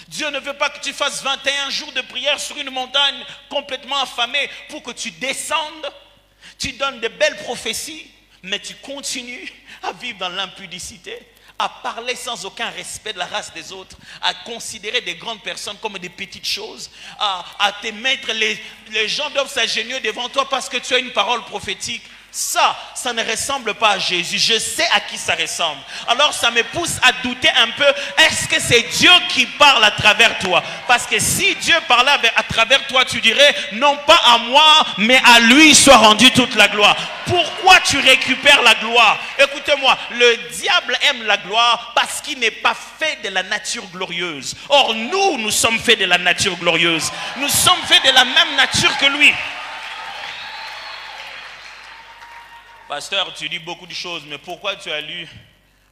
Dieu ne veut pas que tu fasses 21 jours de prière sur une montagne complètement affamée pour que tu descendes. Tu donnes de belles prophéties, mais tu continues à vivre dans l'impudicité, à parler sans aucun respect de la race des autres, à considérer des grandes personnes comme des petites choses, à te mettre, les gens doivent s'agenouiller devant toi parce que tu as une parole prophétique. Ça ne ressemble pas à Jésus. Je sais à qui ça ressemble. Alors ça me pousse à douter un peu. Est-ce que c'est Dieu qui parle à travers toi? Parce que si Dieu parlait à travers toi, tu dirais non pas à moi, mais à lui soit rendue toute la gloire. Pourquoi tu récupères la gloire? Écoutez-moi, le diable aime la gloire parce qu'il n'est pas fait de la nature glorieuse. Or nous sommes faits de la nature glorieuse. Nous sommes faits de la même nature que lui. Pasteur, tu dis beaucoup de choses, mais pourquoi tu as lu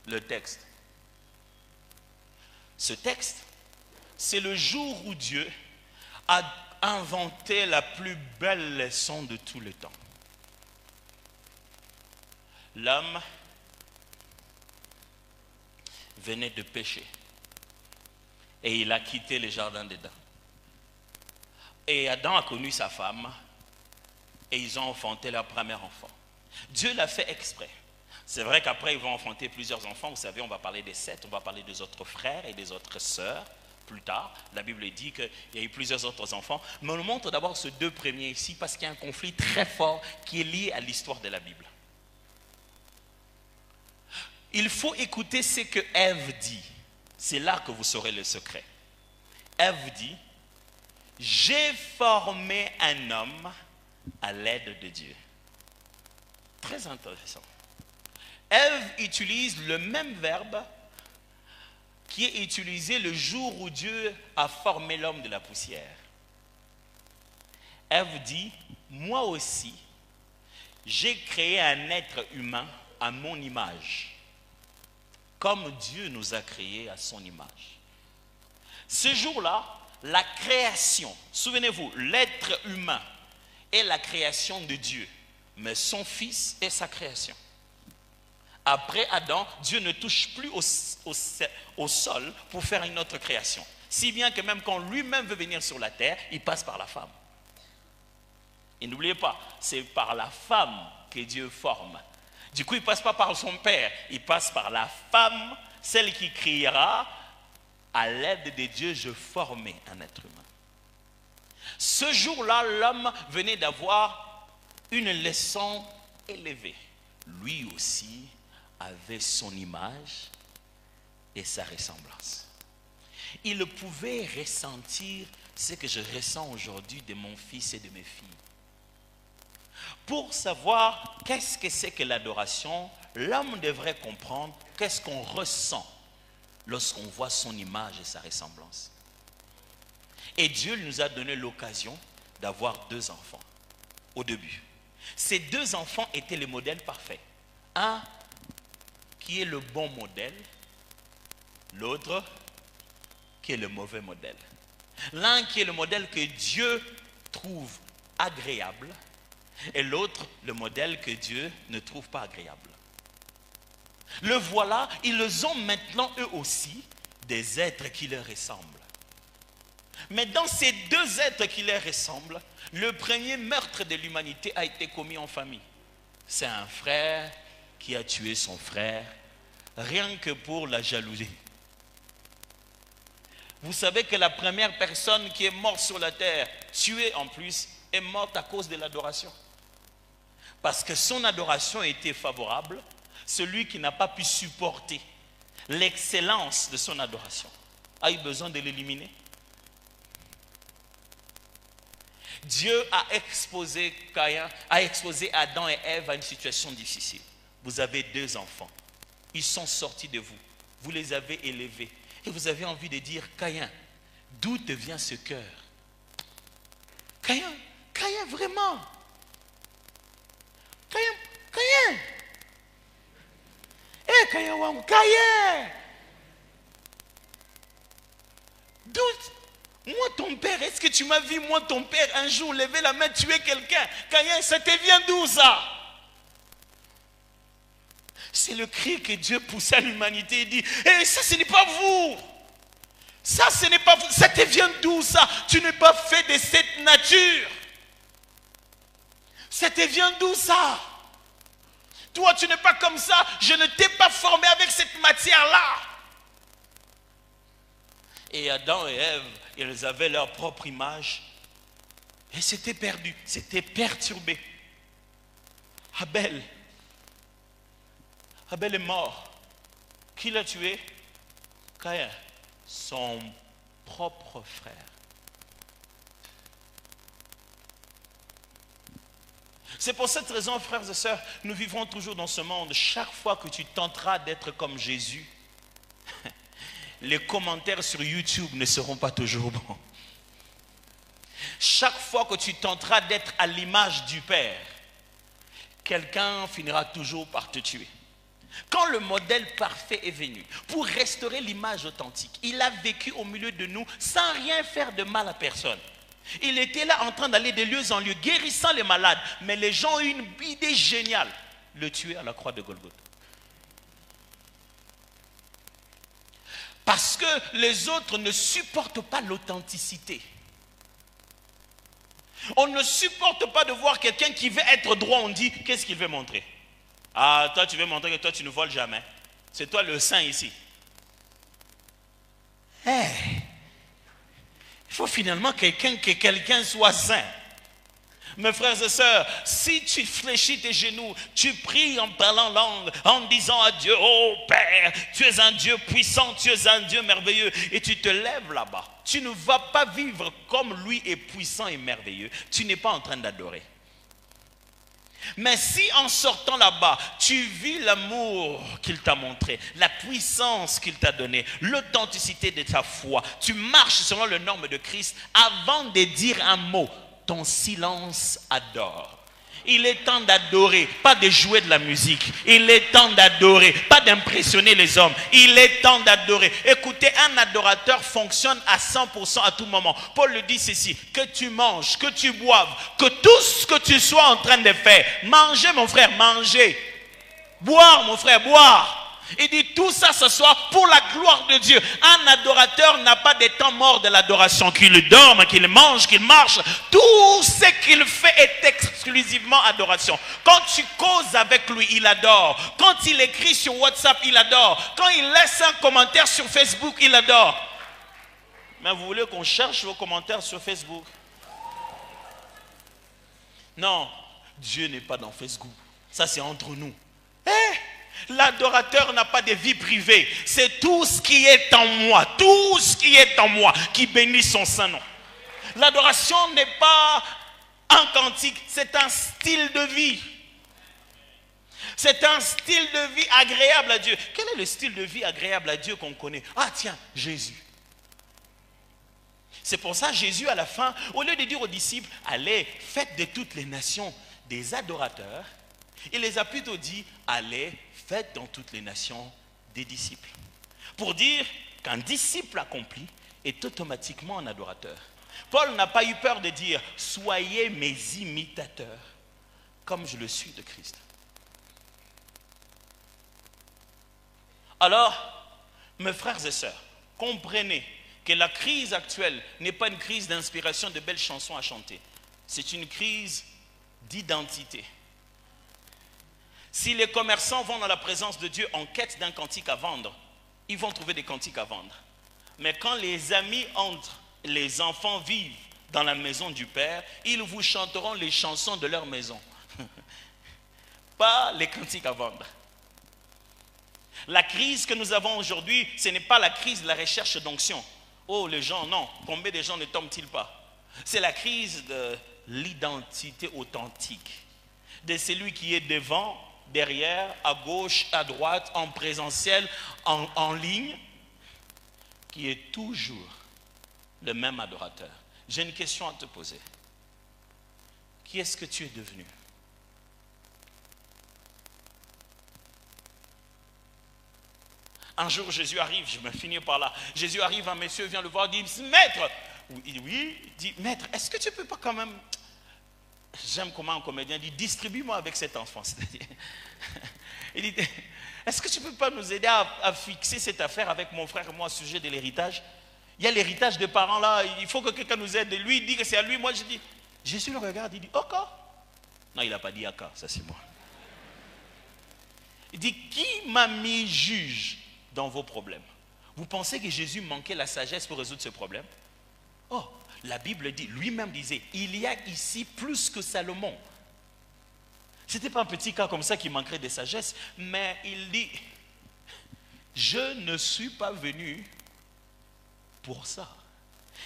le texte? Ce texte, c'est le jour où Dieu a inventé la plus belle leçon de tout le temps. L'homme venait de pécher et il a quitté le jardin d'Éden. Et Adam a connu sa femme et ils ont enfanté leur premier enfant. Dieu l'a fait exprès. C'est vrai qu'après ils vont enfanter plusieurs enfants. Vous savez, on va parler des 7, on va parler des autres frères et des autres sœurs plus tard. La Bible dit qu'il y a eu plusieurs autres enfants. Mais on nous montre d'abord ces deux premiers ici parce qu'il y a un conflit très fort qui est lié à l'histoire de la Bible. Il faut écouter ce que Ève dit. C'est là que vous saurez le secret. Ève dit, j'ai formé un homme à l'aide de Dieu. Très intéressant. Ève utilise le même verbe qui est utilisé le jour où Dieu a formé l'homme de la poussière. Ève dit, moi aussi, j'ai créé un être humain à mon image, comme Dieu nous a créés à son image. Ce jour-là, la création, souvenez-vous, l'être humain est la création de Dieu. Mais son fils est sa création. Après Adam, Dieu ne touche plus au sol pour faire une autre création. Si bien que même quand lui-même veut venir sur la terre, il passe par la femme. Et n'oubliez pas, c'est par la femme que Dieu forme. Du coup, il ne passe pas par son père, il passe par la femme, celle qui criera, à l'aide de Dieu, je formais un être humain. Ce jour-là, l'homme venait d'avoir une leçon élevée. Lui aussi avait son image et sa ressemblance. Il pouvait ressentir ce que je ressens aujourd'hui de mon fils et de mes filles. Pour savoir qu'est-ce que c'est que l'adoration, l'homme devrait comprendre qu'est-ce qu'on ressent lorsqu'on voit son image et sa ressemblance. Et Dieu nous a donné l'occasion d'avoir 2 enfants au début. Ces 2 enfants étaient les modèles parfaits. Un qui est le bon modèle, l'autre qui est le mauvais modèle. L'un qui est le modèle que Dieu trouve agréable et l'autre le modèle que Dieu ne trouve pas agréable. Le voilà, ils ont maintenant eux aussi des êtres qui leur ressemblent. Mais dans ces 2 êtres qui leur ressemblent, le premier meurtre de l'humanité a été commis en famille. C'est un frère qui a tué son frère, rien que pour la jalousie. Vous savez que la première personne qui est morte sur la terre, tuée en plus, est morte à cause de l'adoration. Parce que son adoration était favorable, celui qui n'a pas pu supporter l'excellence de son adoration a eu besoin de l'éliminer. Dieu a exposé Adam et Ève à une situation difficile. Vous avez 2 enfants. Ils sont sortis de vous. Vous les avez élevés. Et vous avez envie de dire, Caïn, d'où te vient ce cœur? Caïn, vraiment? Caïn. Eh, Caïn. D'où? Moi, ton père, est-ce que tu m'as vu, moi, ton père, un jour, lever la main, tuer quelqu'un? Caïn, ça te vient d'où ça? C'est le cri que Dieu pousse à l'humanité. Il dit, ça, ce n'est pas vous. Ça, ce n'est pas... Ça te vient d'où ça? Tu n'es pas fait de cette nature. Ça te vient d'où ça? Toi, tu n'es pas comme ça. Je ne t'ai pas formé avec cette matière-là. Et Adam et Ève, ils avaient leur propre image. Et c'était perdu, c'était perturbé. Abel est mort. Qui l'a tué? Caïn, son propre frère. C'est pour cette raison, frères et sœurs, nous vivrons toujours dans ce monde. Chaque fois que tu tenteras d'être comme Jésus, les commentaires sur YouTube ne seront pas toujours bons. Chaque fois que tu tenteras d'être à l'image du Père, quelqu'un finira toujours par te tuer. Quand le modèle parfait est venu pour restaurer l'image authentique, il a vécu au milieu de nous sans rien faire de mal à personne. Il était là en train d'aller de lieu en lieu, guérissant les malades. Mais les gens ont eu une idée géniale, le tuer à la croix de Golgotha. Parce que les autres ne supportent pas l'authenticité. On ne supporte pas de voir quelqu'un qui veut être droit. On dit, qu'est-ce qu'il veut montrer? Ah, toi tu veux montrer que toi tu ne voles jamais. C'est toi le saint ici. Il faut finalement que quelqu'un soit saint. Mes frères et sœurs, si tu fléchis tes genoux, tu pries en parlant langue, en disant à Dieu, oh Père, tu es un Dieu puissant, tu es un Dieu merveilleux, et tu te lèves là-bas, tu ne vas pas vivre comme lui est puissant et merveilleux, tu n'es pas en train d'adorer. Mais si en sortant là-bas, tu vis l'amour qu'il t'a montré, la puissance qu'il t'a donnée, l'authenticité de ta foi, tu marches selon les normes de Christ, avant de dire un mot, ton silence adore. Il est temps d'adorer, pas de jouer de la musique. Il est temps d'adorer, pas d'impressionner les hommes. Il est temps d'adorer. Écoutez, un adorateur fonctionne à 100% à tout moment. Paul le dit ceci, que tu manges, que tu boives, que tout ce que tu sois en train de faire, manger mon frère, manger. Boire mon frère, boire. Il dit tout ça, ce soit pour la gloire de Dieu. Un adorateur n'a pas de temps mort de l'adoration. Qu'il dorme, qu'il mange, qu'il marche. Tout ce qu'il fait est exclusivement adoration. Quand tu causes avec lui, il adore. Quand il écrit sur WhatsApp, il adore. Quand il laisse un commentaire sur Facebook, il adore. Mais vous voulez qu'on cherche vos commentaires sur Facebook? Non, Dieu n'est pas dans Facebook. Ça, c'est entre nous. L'adorateur n'a pas de vie privée. C'est tout ce qui est en moi. Tout ce qui est en moi qui bénit son saint nom. L'adoration n'est pas un cantique. C'est un style de vie. C'est un style de vie agréable à Dieu. Quel est le style de vie agréable à Dieu qu'on connaît? Ah tiens, Jésus. C'est pour ça Jésus à la fin, au lieu de dire aux disciples, allez, faites de toutes les nations des adorateurs, il les a plutôt dit, allez, faites dans toutes les nations des disciples. Pour dire qu'un disciple accompli est automatiquement un adorateur. Paul n'a pas eu peur de dire, soyez mes imitateurs, comme je le suis de Christ. Alors, mes frères et sœurs, comprenez que la crise actuelle n'est pas une crise d'inspiration de belles chansons à chanter. C'est une crise d'identité. Si les commerçants vont dans la présence de Dieu en quête d'un cantique à vendre, ils vont trouver des cantiques à vendre. Mais quand les amis entrent, les enfants vivent dans la maison du Père, ils vous chanteront les chansons de leur maison. Pas les cantiques à vendre. La crise que nous avons aujourd'hui, ce n'est pas la crise de la recherche d'onction. Oh, les gens, non. Combien de gens ne tombent-ils pas? C'est la crise de l'identité authentique. De celui qui est devant, derrière, à gauche, à droite, en présentiel, en ligne, qui est toujours le même adorateur. J'ai une question à te poser. Qui est-ce que tu es devenu? Un jour, Jésus arrive, je vais finir par là. Jésus arrive, un monsieur vient le voir, dit, maître, oui, il dit, maître, est-ce que tu peux pas quand même... J'aime comment un comédien dit, distribue-moi avec cet enfant. Il dit, est-ce que tu ne peux pas nous aider à fixer cette affaire avec mon frère et moi au sujet de l'héritage? Il y a l'héritage des parents là, il faut que quelqu'un nous aide. Lui, il dit que c'est à lui. Moi, je dis, Jésus le regarde, il dit, ok. Non, il n'a pas dit ok, ça c'est moi. Il dit, qui m'a mis juge dans vos problèmes? Vous pensez que Jésus manquait la sagesse pour résoudre ce problème? Oh, la Bible dit, lui-même disait, il y a ici plus que Salomon. Ce n'était pas un petit cas comme ça qui manquerait de sagesse, mais il dit, je ne suis pas venu pour ça.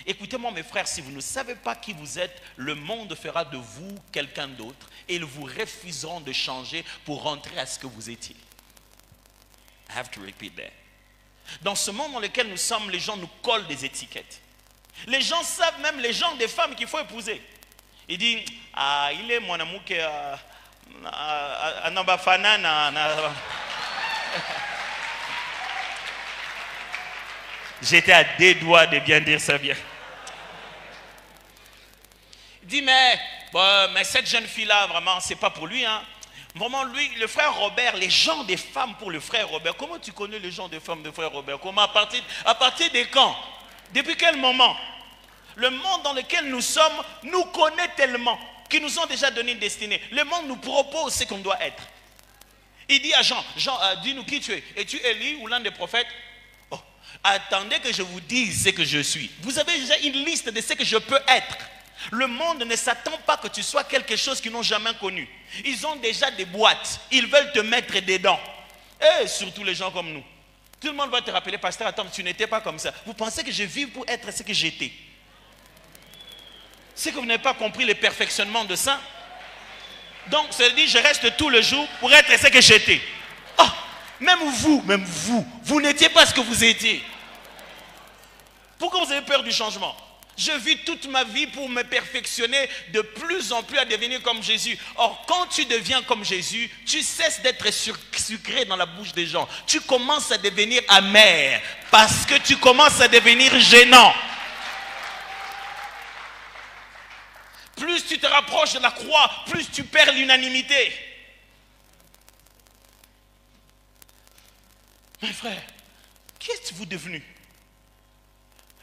Écoutez-moi mes frères, si vous ne savez pas qui vous êtes, le monde fera de vous quelqu'un d'autre et ils vous refuseront de changer pour rentrer à ce que vous étiez. I have to repeat that. Dans ce monde dans lequel nous sommes, les gens nous collent des étiquettes. Les gens savent, même les gens des femmes qu'il faut épouser. Il dit, ah, il est mon amour qui J'étais à des doigts de bien dire ça bien. Il dit, mais cette jeune fille-là, vraiment, c'est pas pour lui. Hein. Vraiment, lui, le frère Robert, les gens des femmes pour le frère Robert. Comment tu connais les gens des femmes de frère Robert? Comment, à partir de quand? Depuis quel moment? Le monde dans lequel nous sommes nous connaît tellement qu'ils nous ont déjà donné une destinée. Le monde nous propose ce qu'on doit être. Il dit à Jean, dis-nous qui tu es. Es-tu Élie ou l'un des prophètes? Oh, attendez que je vous dise ce que je suis. Vous avez déjà une liste de ce que je peux être. Le monde ne s'attend pas que tu sois quelque chose qu'ils n'ont jamais connu. Ils ont déjà des boîtes. Ils veulent te mettre dedans. Et surtout les gens comme nous. Tout le monde va te rappeler, pasteur, attends, tu n'étais pas comme ça. Vous pensez que je vis pour être ce que j'étais? C'est que vous n'avez pas compris le perfectionnement de ça. Donc, ça veut dire, je reste tout le jour pour être ce que j'étais. Oh, même vous n'étiez pas ce que vous étiez. Pourquoi vous avez peur du changement? Je vis toute ma vie pour me perfectionner de plus en plus à devenir comme Jésus. Or, quand tu deviens comme Jésus, tu cesses d'être sucré dans la bouche des gens. Tu commences à devenir amer parce que tu commences à devenir gênant. Plus tu te rapproches de la croix, plus tu perds l'unanimité. Mes frères, qui êtes-vous devenus?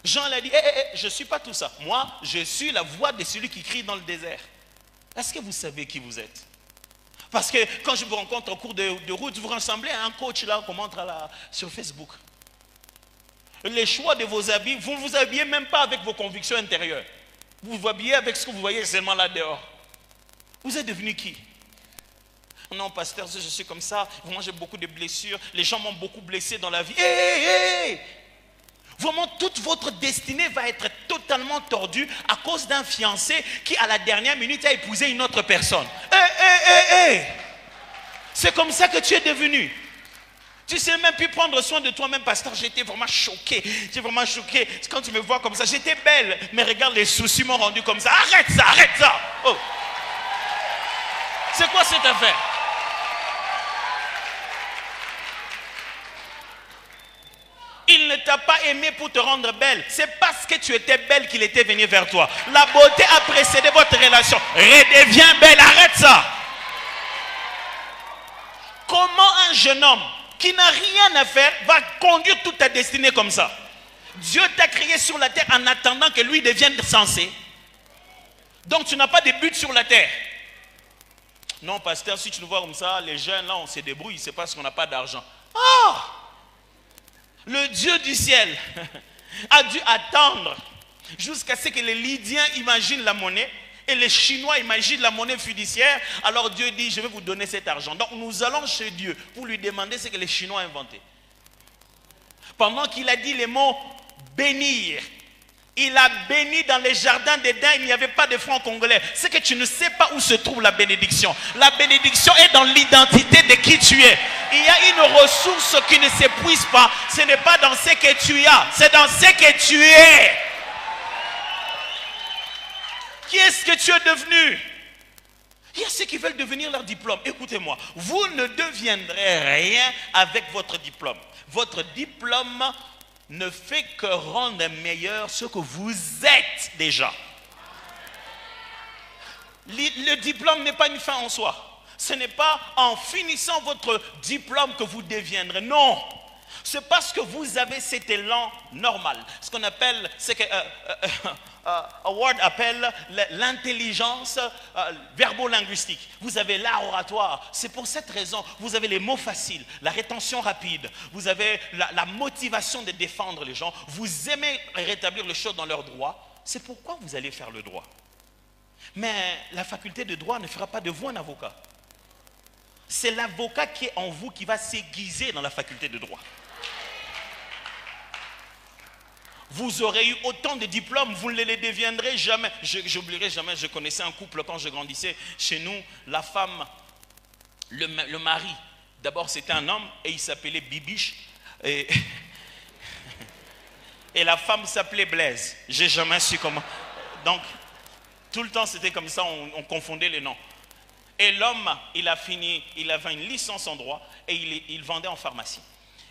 Jean l'a dit, je ne suis pas tout ça. Moi, je suis la voix de celui qui crie dans le désert. Est-ce que vous savez qui vous êtes? Parce que quand je vous rencontre au cours de route, vous ressemblez à un coach là qu'on montre sur Facebook. Les choix de vos habits, vous ne vous habillez même pas avec vos convictions intérieures. Vous vous habillez avec ce que vous voyez seulement là dehors. Vous êtes devenu qui? Non, pasteur, je suis comme ça. Vraiment, j'ai beaucoup de blessures. Les gens m'ont beaucoup blessé dans la vie. Vraiment, toute votre destinée va être totalement tordue à cause d'un fiancé qui, à la dernière minute, a épousé une autre personne. C'est comme ça que tu es devenu. Tu ne sais même plus prendre soin de toi-même, pasteur. J'étais vraiment choqué. J'ai vraiment choqué. Quand tu me vois comme ça, j'étais belle. Mais regarde, les soucis m'ont rendu comme ça. Arrête ça, arrête ça. Oh. C'est quoi cette affaire? Il ne t'a pas aimé pour te rendre belle. C'est parce que tu étais belle qu'il était venu vers toi. La beauté a précédé votre relation. Redeviens belle, arrête ça. Comment un jeune homme qui n'a rien à faire va conduire toute ta destinée comme ça? Dieu t'a créé sur la terre en attendant que lui devienne sensé. Donc tu n'as pas de but sur la terre. Non, pasteur, si tu nous vois comme ça, les jeunes là, on se débrouille, c'est parce qu'on n'a pas d'argent. Ah! Le Dieu du ciel a dû attendre jusqu'à ce que les Lydiens imaginent la monnaie et les Chinois imaginent la monnaie fiduciaire. Alors Dieu dit, je vais vous donner cet argent. Donc nous allons chez Dieu pour lui demander ce que les Chinois ont inventé. Pendant qu'il a dit les mots bénir, il a béni dans les jardins d'Éden, il n'y avait pas de francs congolais. C'est que tu ne sais pas où se trouve la bénédiction. La bénédiction est dans l'identité de qui tu es. Il y a une ressource qui ne s'épuise pas. Ce n'est pas dans ce que tu as, c'est dans ce que tu es. Qui est-ce que tu es devenu? Il y a ceux qui veulent devenir leur diplôme. Écoutez-moi, vous ne deviendrez rien avec votre diplôme. Votre diplôme ne fait que rendre meilleur ce que vous êtes déjà. Le diplôme n'est pas une fin en soi. Ce n'est pas en finissant votre diplôme que vous deviendrez. Non. C'est parce que vous avez cet élan normal. Ce qu'on appelle, ce que Howard appelle l'intelligence verbo-linguistique. Vous avez l'art oratoire. C'est pour cette raison, vous avez les mots faciles, la rétention rapide. Vous avez la motivation de défendre les gens. Vous aimez rétablir les choses dans leur droit. C'est pourquoi vous allez faire le droit. Mais la faculté de droit ne fera pas de vous un avocat. C'est l'avocat qui est en vous qui va s'aiguiser dans la faculté de droit. Vous aurez eu autant de diplômes, vous ne les deviendrez jamais. J'oublierai jamais, je connaissais un couple quand je grandissais chez nous. La femme, le mari, d'abord c'était un homme et il s'appelait Bibiche. Et la femme s'appelait Blaise. J'ai jamais su comment. Donc, tout le temps c'était comme ça, on confondait les noms. Et l'homme, il avait une licence en droit et il vendait en pharmacie.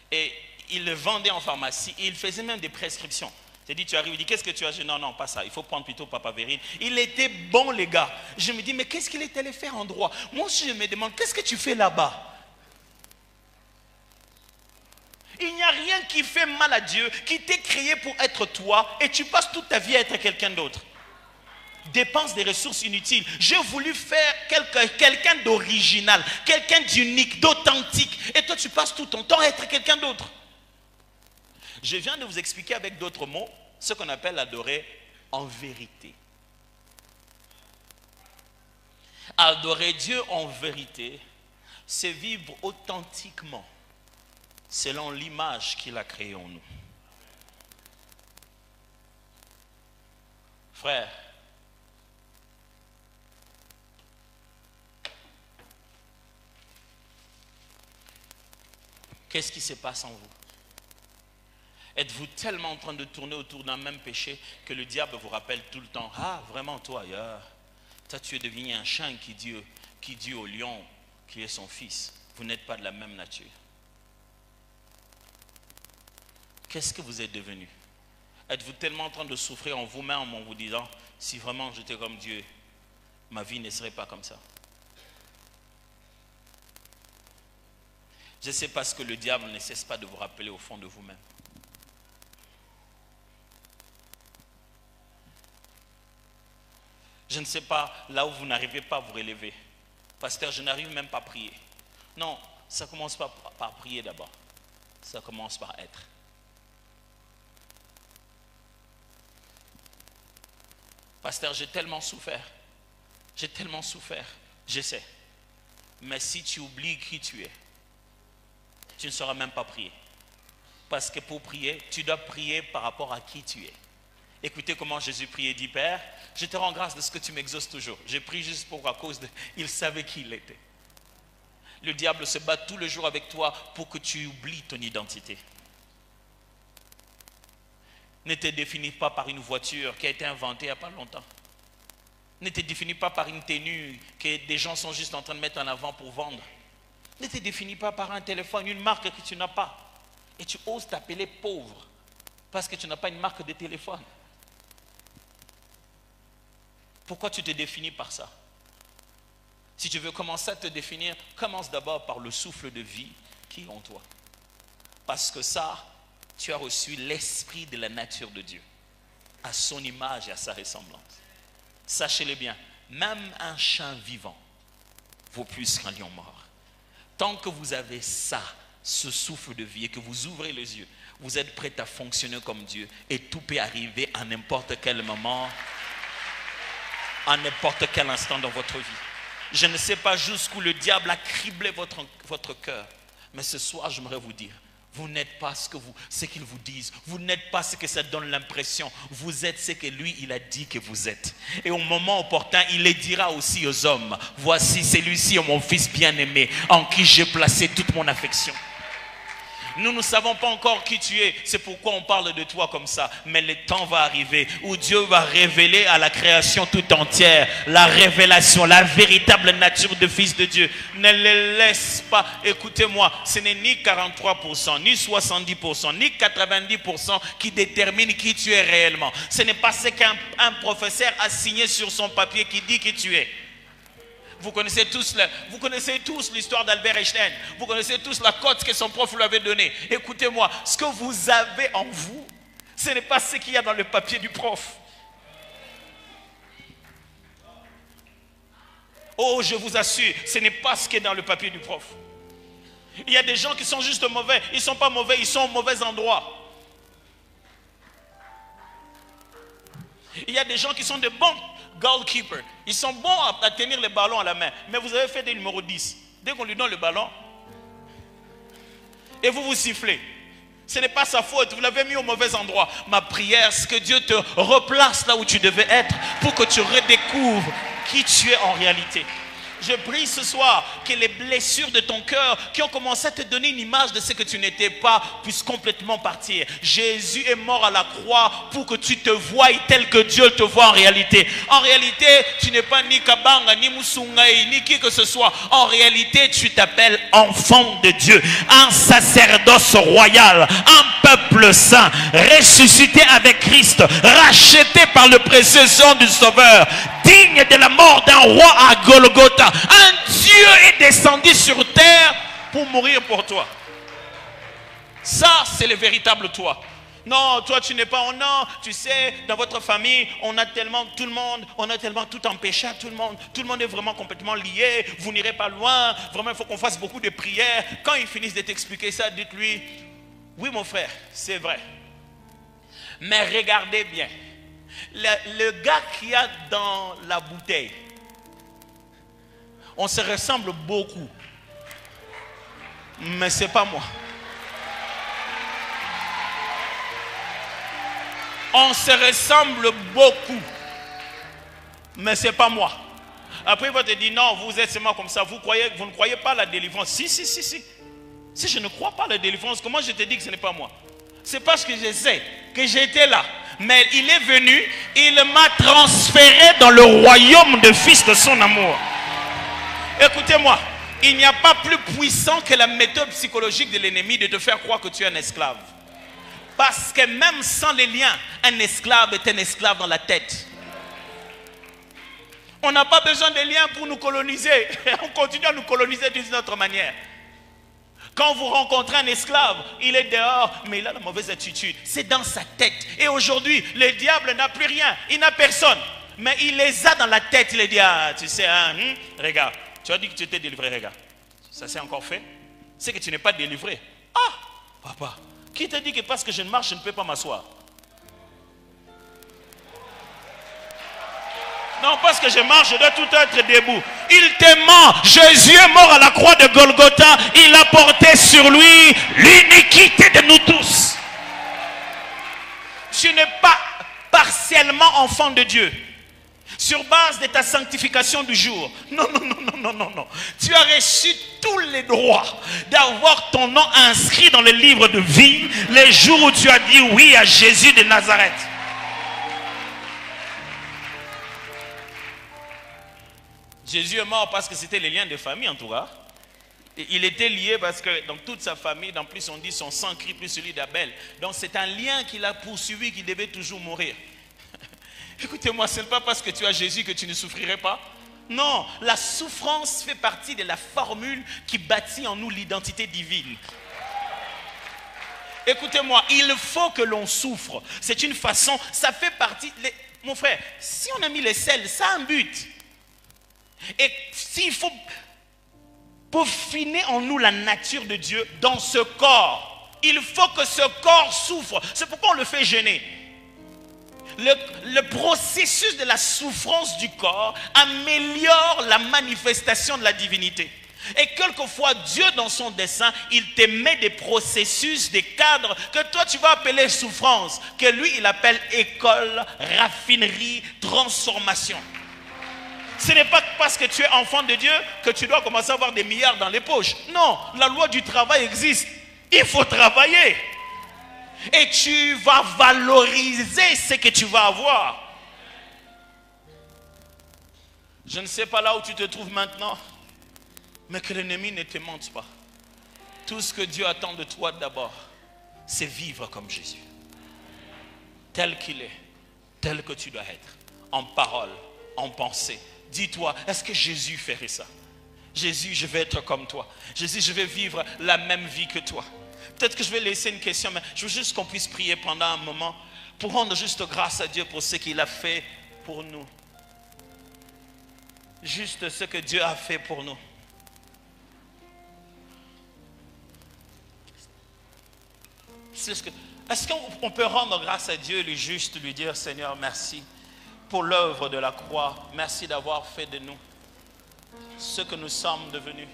Et il le vendait en pharmacie et il faisait même des prescriptions. C'est-à-dire, tu arrives, il dit, qu'est-ce que tu as? Je dis, non, pas ça, il faut prendre plutôt Papavérine. Il était bon, les gars. Je me dis, mais qu'est-ce qu'il est allé faire en droit? Moi aussi, je me demande, qu'est-ce que tu fais là-bas? Il n'y a rien qui fait mal à Dieu, qui t'est créé pour être toi et tu passes toute ta vie à être quelqu'un d'autre. Dépense des ressources inutiles. J'ai voulu faire quelqu'un d'original, quelqu'un d'unique, d'authentique. Et toi, tu passes tout ton temps à être quelqu'un d'autre. Je viens de vous expliquer avec d'autres mots ce qu'on appelle adorer en vérité. Adorer Dieu en vérité, c'est vivre authentiquement, selon l'image qu'il a créée en nous. Frère, qu'est-ce qui se passe en vous? Êtes-vous tellement en train de tourner autour d'un même péché que le diable vous rappelle tout le temps, ah vraiment toi, tu es devenu un chien qui dit au lion qui est son fils, vous n'êtes pas de la même nature. Qu'est-ce que vous êtes devenu? Êtes-vous tellement en train de souffrir en vous-même en vous disant, si vraiment j'étais comme Dieu, ma vie ne serait pas comme ça? Je sais parce que le diable ne cesse pas de vous rappeler au fond de vous-même. Je ne sais pas, là où vous n'arrivez pas à vous relever. Pasteur, je n'arrive même pas à prier. Non, ça commence pas par prier d'abord. Ça commence par être. Pasteur, j'ai tellement souffert. J'ai tellement souffert. Je sais. Mais si tu oublies qui tu es, tu ne sauras même pas prier. Parce que pour prier, tu dois prier par rapport à qui tu es. Écoutez comment Jésus priait, dit, Père, je te rends grâce de ce que tu m'exauces toujours. J'ai prié juste à cause de... Il savait qui il était. Le diable se bat tout le jour avec toi pour que tu oublies ton identité. Ne te définis pas par une voiture qui a été inventée il n'y a pas longtemps. Ne te définis pas par une tenue que des gens sont juste en train de mettre en avant pour vendre. Ne te définis pas par un téléphone, une marque que tu n'as pas. Et tu oses t'appeler pauvre parce que tu n'as pas une marque de téléphone. Pourquoi tu te définis par ça? Si tu veux commencer à te définir, commence d'abord par le souffle de vie qui est en toi. Parce que ça, tu as reçu l'esprit de la nature de Dieu, à son image et à sa ressemblance. Sachez-le bien, même un chien vivant vaut plus qu'un lion mort. Tant que vous avez ça, ce souffle de vie et que vous ouvrez les yeux, vous êtes prêt à fonctionner comme Dieu et tout peut arriver à n'importe quel moment, à n'importe quel instant dans votre vie. Je ne sais pas jusqu'où le diable a criblé votre cœur, mais ce soir j'aimerais vous dire, vous n'êtes pas ce qu'ils vous disent, vous n'êtes pas ce que ça donne l'impression, vous êtes ce que lui il a dit que vous êtes. Et au moment opportun, il le dira aussi aux hommes, voici celui-ci est mon fils bien-aimé, en qui j'ai placé toute mon affection. Nous ne savons pas encore qui tu es, c'est pourquoi on parle de toi comme ça. Mais le temps va arriver où Dieu va révéler à la création tout entière la révélation, la véritable nature de fils de Dieu. Ne le laisse pas, écoutez-moi, ce n'est ni 43%, ni 70%, ni 90% qui détermine qui tu es réellement. Ce n'est pas ce qu'un professeur a signé sur son papier qui dit qui tu es. Vous connaissez tous l'histoire d'Albert Einstein. Vous connaissez tous la cote que son prof lui avait donnée. Écoutez-moi, ce que vous avez en vous, ce n'est pas ce qu'il y a dans le papier du prof. Oh, je vous assure, ce n'est pas ce qui est dans le papier du prof. Il y a des gens qui sont juste mauvais. Ils ne sont pas mauvais, ils sont au mauvais endroit. Il y a des gens qui sont de bons goalkeepers. Ils sont bons à tenir le ballon à la main. Mais vous avez fait des numéros 10. Dès qu'on lui donne le ballon, et vous vous sifflez. Ce n'est pas sa faute, vous l'avez mis au mauvais endroit. Ma prière, c'est que Dieu te replace là où tu devais être pour que tu redécouvres qui tu es en réalité. Je prie ce soir que les blessures de ton cœur qui ont commencé à te donner une image de ce que tu n'étais pas puissent complètement partir. Jésus est mort à la croix pour que tu te voies tel que Dieu te voit en réalité. En réalité, tu n'es pas ni Kabanga, ni Musungai, ni qui que ce soit. En réalité, tu t'appelles enfant de Dieu, un sacerdoce royal, un peuple saint, ressuscité avec Christ, racheté par le précieux sang du Sauveur, digne de la mort d'un roi à Golgotha. Un Dieu est descendu sur terre pour mourir pour toi. Ça, c'est le véritable toi. Non, toi tu n'es pas en non. Tu sais, dans votre famille, on a tellement tout empêché à tout le monde. Tout le monde est vraiment complètement lié. Vous n'irez pas loin. Vraiment, il faut qu'on fasse beaucoup de prières. Quand ils finissent de t'expliquer ça, dites-lui, oui mon frère, c'est vrai. Mais regardez bien. Le gars qu'il y a dans la bouteille, on se ressemble beaucoup. Mais ce n'est pas moi. On se ressemble beaucoup. Mais ce n'est pas moi. Après, il va te dire, non, vous êtes seulement comme ça. Vous ne croyez pas à la délivrance. Si. Si je ne crois pas à la délivrance, comment je te dis que ce n'est pas moi? C'est parce que je sais que j'étais là. Mais il est venu, il m'a transféré dans le royaume de fils de son amour. Écoutez-moi, il n'y a pas plus puissant que la méthode psychologique de l'ennemi de te faire croire que tu es un esclave. Parce que même sans les liens, un esclave est un esclave dans la tête. On n'a pas besoin de liens pour nous coloniser. On continue à nous coloniser d'une autre manière. Quand vous rencontrez un esclave, il est dehors, mais il a la mauvaise attitude. C'est dans sa tête. Et aujourd'hui, le diable n'a plus rien. Il n'a personne. Mais il les a dans la tête. Il dit, ah, tu sais, regarde, tu as dit que tu étais délivré, regarde. Ça s'est encore fait. C'est que tu n'es pas délivré. Ah, papa, qui te dit que parce que je ne marche, je ne peux pas m'asseoir? Non, parce que je marche, je dois tout être debout. Il te ment. Jésus est mort à la croix de Golgotha. Il a porté sur lui l'iniquité de nous tous. Tu n'es pas partiellement enfant de Dieu sur base de ta sanctification du jour. Non. Tu as reçu tous les droits d'avoir ton nom inscrit dans le livre de vie les jours où tu as dit oui à Jésus de Nazareth. Jésus est mort parce que c'était les liens de famille en tout cas. Il était lié parce que dans toute sa famille, en plus on dit son sang crie plus celui d'Abel. Donc c'est un lien qu'il a poursuivi qui devait toujours mourir. Écoutez-moi, ce n'est pas parce que tu as Jésus que tu ne souffrirais pas. Non, la souffrance fait partie de la formule qui bâtit en nous l'identité divine. Écoutez-moi, il faut que l'on souffre. C'est une façon, ça fait partie... Mon frère, si on a mis les sels, ça a un but. Et s'il faut peaufiner en nous la nature de Dieu dans ce corps, il faut que ce corps souffre. C'est pourquoi on le fait gêner. Le processus de la souffrance du corps améliore la manifestation de la divinité. Et quelquefois, Dieu dans son dessein, il te met des processus, des cadres que toi tu vas appeler souffrance, que lui il appelle école, raffinerie, transformation. Ce n'est pas parce que tu es enfant de Dieu que tu dois commencer à avoir des milliards dans les poches. Non, la loi du travail existe. Il faut travailler. Et tu vas valoriser ce que tu vas avoir. Je ne sais pas là où tu te trouves maintenant, mais que l'ennemi ne te mente pas. Tout ce que Dieu attend de toi d'abord, c'est vivre comme Jésus. Tel qu'il est, tel que tu dois être, en parole, en pensée. Dis-toi, est-ce que Jésus ferait ça? Jésus, je vais être comme toi. Jésus, je vais vivre la même vie que toi. Peut-être que je vais laisser une question, mais je veux juste qu'on puisse prier pendant un moment pour rendre juste grâce à Dieu pour ce qu'il a fait pour nous. Juste ce que Dieu a fait pour nous. Est-ce qu'on peut rendre grâce à Dieu, lui juste lui dire, Seigneur, merci pour l'œuvre de la croix. Merci d'avoir fait de nous ce que nous sommes devenus.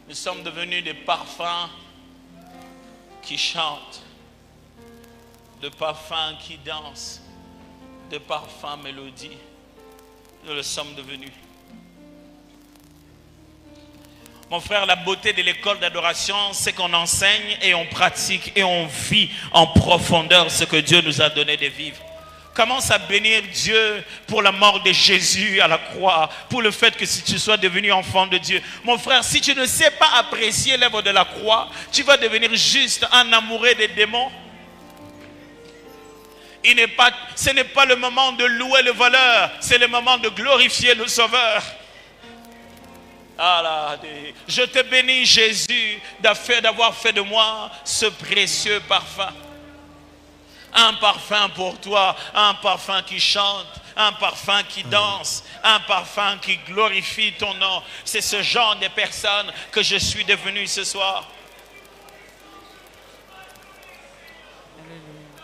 Nous sommes devenus des parfums qui chantent, de parfums qui dansent, de parfums mélodies. Nous le sommes devenus. Mon frère, la beauté de l'école d'adoration, c'est qu'on enseigne et on pratique et on vit en profondeur ce que Dieu nous a donné de vivre. Commence à bénir Dieu pour la mort de Jésus à la croix, pour le fait que si tu sois devenu enfant de Dieu. Mon frère, si tu ne sais pas apprécier l'œuvre de la croix, tu vas devenir juste un amoureux des démons. Ce n'est pas le moment de louer le voleur, c'est le moment de glorifier le Sauveur. Je te bénis, Jésus, d'avoir fait de moi ce précieux parfum. Un parfum pour toi, un parfum qui chante, un parfum qui danse, un parfum qui glorifie ton nom. C'est ce genre de personne que je suis devenu ce soir.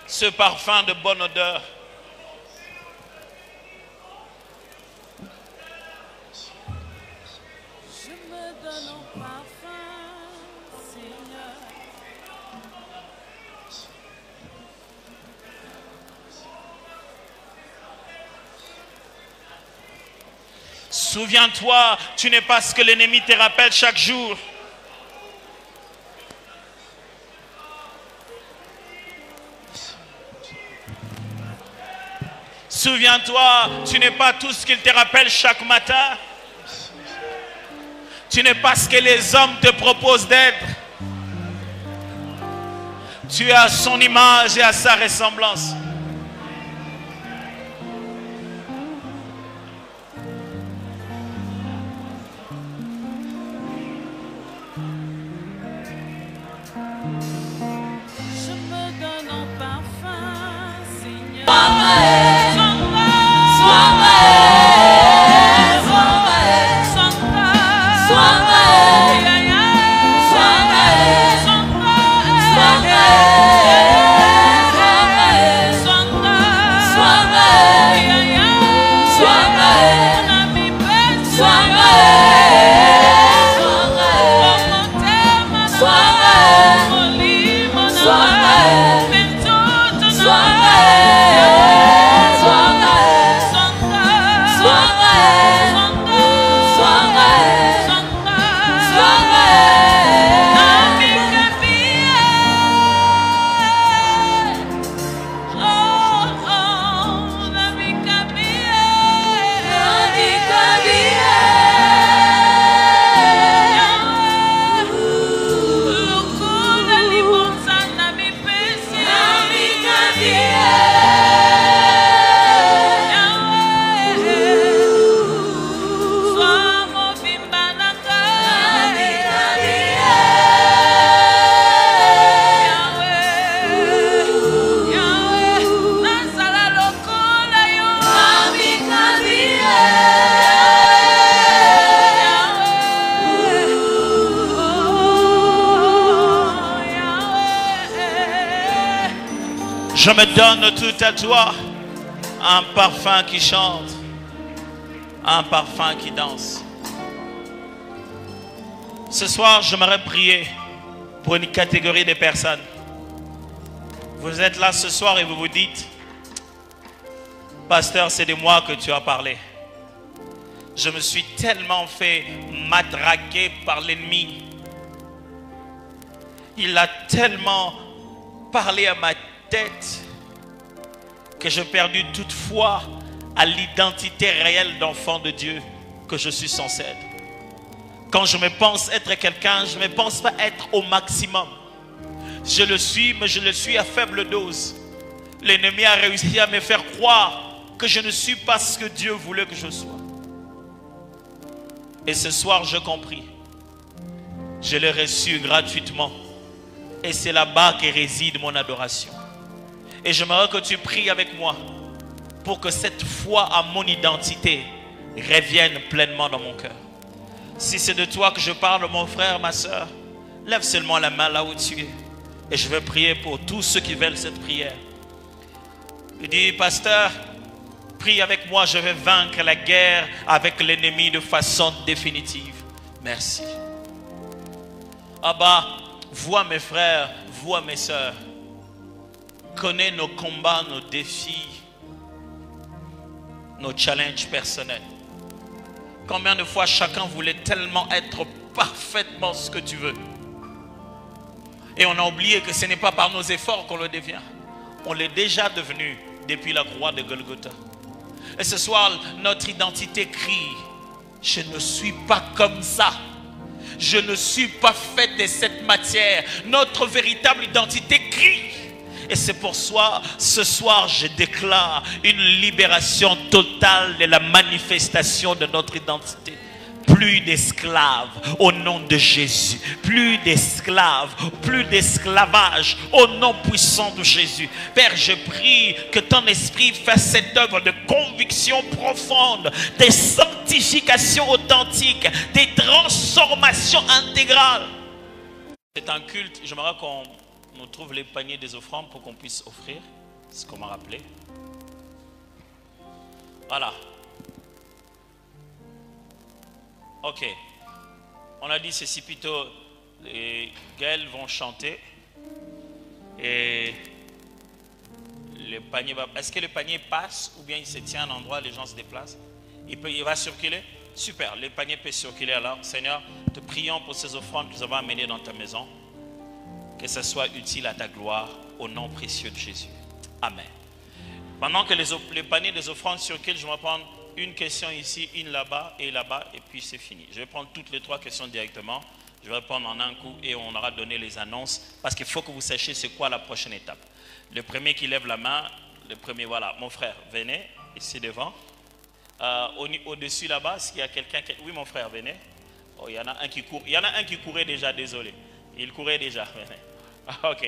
Ce parfum de bonne odeur. Je me donne en parfum, Seigneur. Souviens-toi, tu n'es pas ce que l'ennemi te rappelle chaque jour. Souviens-toi, tu n'es pas tout ce qu'il te rappelle chaque matin. Tu n'es pas ce que les hommes te proposent d'être. Tu es à son image et à sa ressemblance. Je me donne en parfum, Seigneur. Je me donne tout à toi, un parfum qui chante, un parfum qui danse. Ce soir, j'aimerais prier pour une catégorie de personnes. Vous êtes là ce soir et vous vous dites, pasteur, c'est de moi que tu as parlé. Je me suis tellement fait matraquer par l'ennemi. Il a tellement parlé à ma tête que j'ai perdu toute foi à l'identité réelle d'enfant de Dieu que je suis censé être. Quand je me pense être quelqu'un, je ne me pense pas être au maximum. Je le suis, mais je le suis à faible dose. L'ennemi a réussi à me faire croire que je ne suis pas ce que Dieu voulait que je sois. Et ce soir, je compris. Je l'ai reçu gratuitement. Et c'est là-bas que réside mon adoration. Et j'aimerais que tu pries avec moi pour que cette foi à mon identité revienne pleinement dans mon cœur. Si c'est de toi que je parle, mon frère, ma soeur, lève seulement la main là où tu es. Et je vais prier pour tous ceux qui veulent cette prière. Il dit, pasteur, prie avec moi, je vais vaincre la guerre avec l'ennemi de façon définitive. Merci. Abba, vois mes frères, vois mes soeurs. Connais nos combats, nos défis, nos challenges personnels. Combien de fois chacun voulait tellement être parfaitement ce que tu veux. Et on a oublié que ce n'est pas par nos efforts qu'on le devient. On l'est déjà devenu depuis la croix de Golgotha. Et ce soir, notre identité crie, je ne suis pas comme ça. Je ne suis pas fait de cette matière. Notre véritable identité crie. Et c'est pour ça, ce soir, je déclare une libération totale de la manifestation de notre identité. Plus d'esclaves au nom de Jésus. Plus d'esclaves, plus d'esclavage au nom puissant de Jésus. Père, je prie que ton esprit fasse cette œuvre de conviction profonde, de sanctification authentique, de transformation intégrale. C'est un culte, j'aimerais qu'on nous trouve les paniers des offrandes pour qu'on puisse offrir. C'est ce qu'on m'a rappelé. Voilà. Ok. On a dit ceci plutôt. Les Gaëls vont chanter. Et le panier va. Est-ce que le panier passe ou bien il se tient à un endroit, les gens se déplacent? Il va circuler? Super. Le panier peut circuler alors. Seigneur, te prions pour ces offrandes que nous avons amenées dans ta maison. Que ça soit utile à ta gloire, au nom précieux de Jésus. Amen. Pendant que les paniers des offrandes circulent, je vais prendre une question ici, une là-bas, et puis c'est fini. Je vais prendre toutes les trois questions directement. Je vais répondre en un coup et on aura donné les annonces. Parce qu'il faut que vous sachiez c'est quoi la prochaine étape. Le premier qui lève la main, le premier, voilà, mon frère, venez, ici devant. Au-dessus là-bas, est-ce qu'il y a quelqu'un qui... Oui, mon frère, venez. Oh, il y en a un qui court. Il y en a un qui courait déjà, désolé. Il courait déjà. Ok.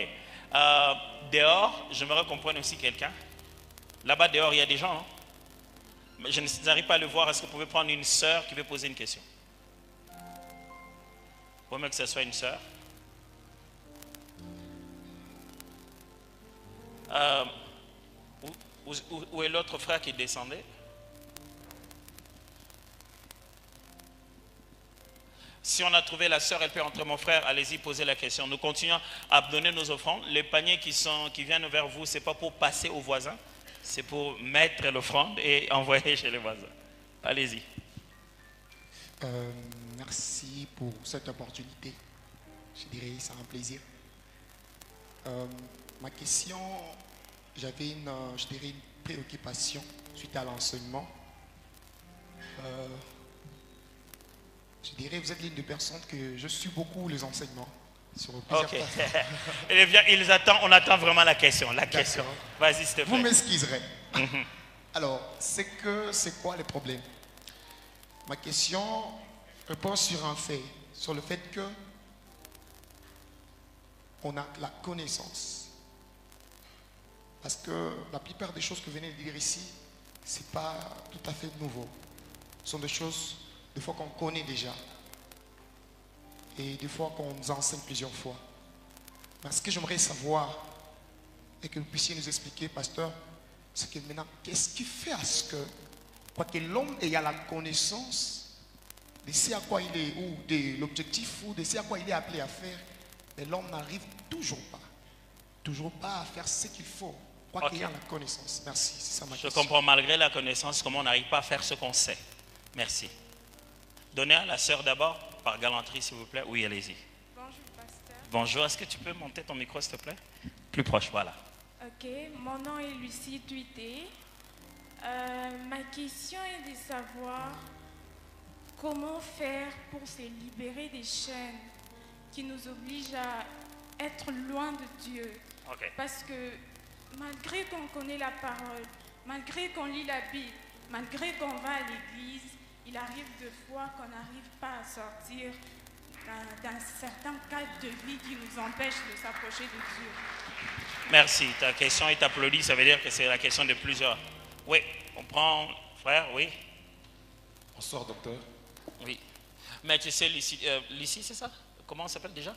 Dehors, j'aimerais qu'on prenne aussi quelqu'un. Là-bas, dehors, il y a des gens. Hein? Mais je n'arrive pas à le voir. Est-ce que vous pouvez prendre une sœur qui veut poser une question? Faut mieux que ce soit une sœur. Où est l'autre frère qui descendait? Si on a trouvé la sœur, elle peut entrer, mon frère. Allez-y, posez la question. Nous continuons à donner nos offrandes. Les paniers qui viennent vers vous, ce n'est pas pour passer aux voisins. C'est pour mettre l'offrande et envoyer chez les voisins. Allez-y. Merci pour cette opportunité. Je dirais, c'est un plaisir. Ma question, j'avais une préoccupation suite à l'enseignement. Je dirais, vous êtes l'une des personnes que je suis beaucoup les enseignements. Sur ok. On attend vraiment la question. Vas-y, s'il te plaît. Vous m'excuserez. Alors, c'est quoi le problème? Ma question repose sur un fait, sur le fait que on a la connaissance. Parce que la plupart des choses que vous venez de dire ici, ce n'est pas tout à fait nouveau. Ce sont des choses, des fois qu'on connaît déjà. Et des fois qu'on nous enseigne plusieurs fois. Mais ce que j'aimerais savoir, et que vous puissiez nous expliquer, pasteur, c'est que maintenant, qu'est-ce qui fait à ce que, quoique l'homme ait la connaissance de ce à quoi il est, ou de l'objectif, ou de ce à quoi il est appelé à faire, mais l'homme n'arrive toujours pas à faire ce qu'il faut, quoique il y ait la connaissance. Merci, c'est ça ma question. Je comprends, malgré la connaissance, comment on n'arrive pas à faire ce qu'on sait. Merci. Donnez à la sœur d'abord, par galanterie, s'il vous plaît. Oui, allez-y. Bonjour, pasteur. Bonjour, est-ce que tu peux monter ton micro, s'il te plaît? Plus proche, voilà. Ok, mon nom est Lucie Tuité. Ma question est de savoir comment faire pour se libérer des chaînes qui nous obligent à être loin de Dieu. Okay. Parce que malgré qu'on connaît la parole, malgré qu'on lit la Bible, malgré qu'on va à l'église, il arrive des fois qu'on n'arrive pas à sortir d'un certain cadre de vie qui nous empêche de s'approcher de Dieu. Merci. Ta question est applaudie, ça veut dire que c'est la question de plusieurs. Oui, on prend, frère, oui. Bonsoir, docteur. Oui. Mais tu sais, Lucie, c'est ça? Comment on s'appelle déjà?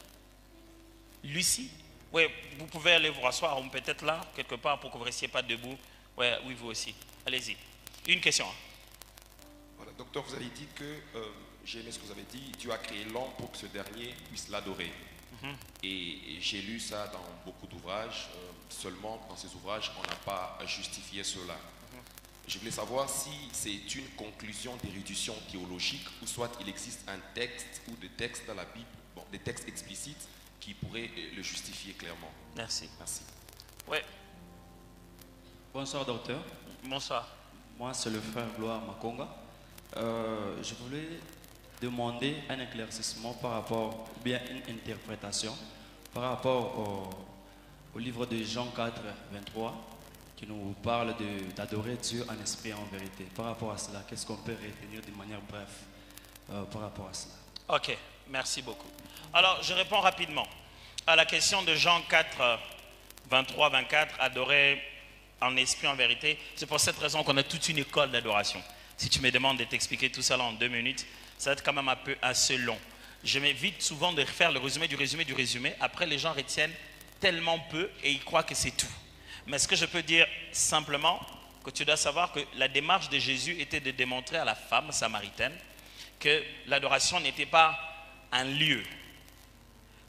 Lucie? Oui, vous pouvez aller vous rasseoir, ou peut-être là, quelque part, pour que vous ne restiez pas debout. Ouais, oui, vous aussi. Allez-y. Une question. Voilà, docteur, vous avez dit que, j'ai aimé ce que vous avez dit, Dieu a créé l'homme pour que ce dernier puisse l'adorer. Et j'ai lu ça dans beaucoup d'ouvrages, seulement dans ces ouvrages, on n'a pas justifié cela. Je voulais savoir si c'est une conclusion d'érudition théologique ou soit il existe un texte ou des textes dans la Bible, bon, des textes explicites qui pourraient le justifier clairement. Merci. Merci. Oui. Bonsoir docteur. Bonsoir. Moi c'est le frère Gloire Makonga. Je voulais demander un éclaircissement par rapport, ou bien une interprétation par rapport au livre de Jean 4, 23 qui nous parle d'adorer Dieu en esprit et en vérité. Par rapport à cela, qu'est-ce qu'on peut retenir de manière brève par rapport à cela? Ok, merci beaucoup. Alors, je réponds rapidement à la question de Jean 4, 23, 24, adorer en esprit, en vérité. C'est pour cette raison qu'on a toute une école d'adoration. Si tu me demandes de t'expliquer tout ça là en 2 minutes, ça va être quand même un peu assez long. Je m'évite souvent de faire le résumé du résumé du résumé. Après, les gens retiennent tellement peu et ils croient que c'est tout. Mais ce que je peux dire simplement, que tu dois savoir que la démarche de Jésus était de démontrer à la femme samaritaine que l'adoration n'était pas un lieu.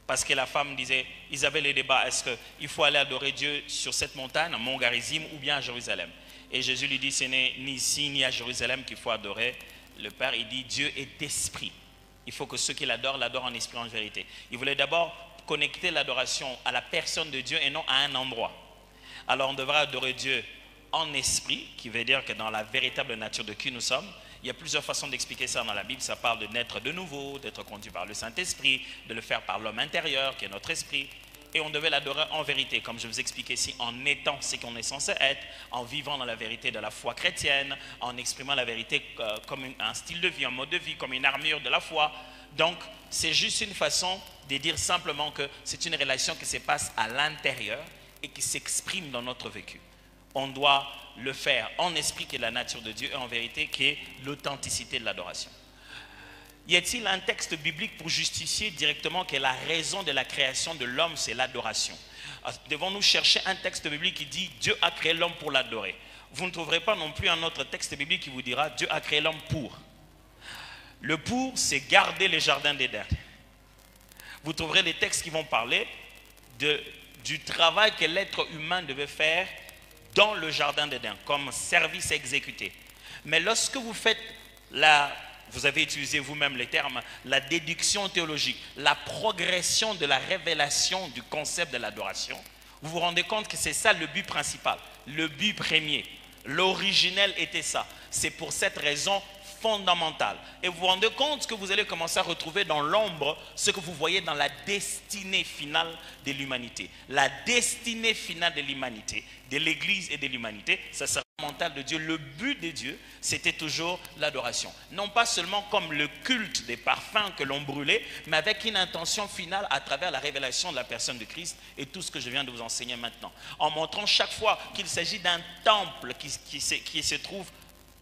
Parce que la femme disait, ils avaient les débats, est-ce qu'il faut aller adorer Dieu sur cette montagne, à Mont Garizim, ou bien à Jérusalem? Et Jésus lui dit, ce n'est ni ici ni à Jérusalem qu'il faut adorer le Père. Il dit, Dieu est esprit. Il faut que ceux qui l'adorent, l'adorent en esprit, en vérité. Il voulait d'abord connecter l'adoration à la personne de Dieu et non à un endroit. Alors on devra adorer Dieu en esprit, qui veut dire que dans la véritable nature de qui nous sommes. Il y a plusieurs façons d'expliquer ça dans la Bible. Ça parle de naître de nouveau, d'être conduit par le Saint-Esprit, de le faire par l'homme intérieur, qui est notre esprit. Et on devait l'adorer en vérité, comme je vous expliquais ici, en étant ce qu'on est censé être, en vivant dans la vérité de la foi chrétienne, en exprimant la vérité comme un style de vie, un mode de vie, comme une armure de la foi. Donc, c'est juste une façon de dire simplement que c'est une relation qui se passe à l'intérieur et qui s'exprime dans notre vécu. On doit le faire en esprit, qui est la nature de Dieu, et en vérité, qui est l'authenticité de l'adoration. Y a-t-il un texte biblique pour justifier directement que la raison de la création de l'homme, c'est l'adoration? Devons-nous chercher un texte biblique qui dit Dieu a créé l'homme pour l'adorer? Vous ne trouverez pas non plus un autre texte biblique qui vous dira Dieu a créé l'homme pour. Le pour, c'est garder les jardins d'Éden. Vous trouverez des textes qui vont parler du travail que l'être humain devait faire dans le jardin d'Éden, comme service exécuté. Mais lorsque vous faites vous avez utilisé vous-même les termes, la déduction théologique, la progression de la révélation du concept de l'adoration, vous vous rendez compte que c'est ça le but principal, le but premier. L'originel était ça. C'est pour cette raison fondamentale. Et vous vous rendez compte que vous allez commencer à retrouver dans l'ombre ce que vous voyez dans la destinée finale de l'humanité. La destinée finale de l'humanité, de l'Église et de l'humanité, ça sera mental de Dieu. Le but de Dieu, c'était toujours l'adoration. Non pas seulement comme le culte des parfums que l'on brûlait, mais avec une intention finale à travers la révélation de la personne de Christ et tout ce que je viens de vous enseigner maintenant. En montrant chaque fois qu'il s'agit d'un temple qui se trouve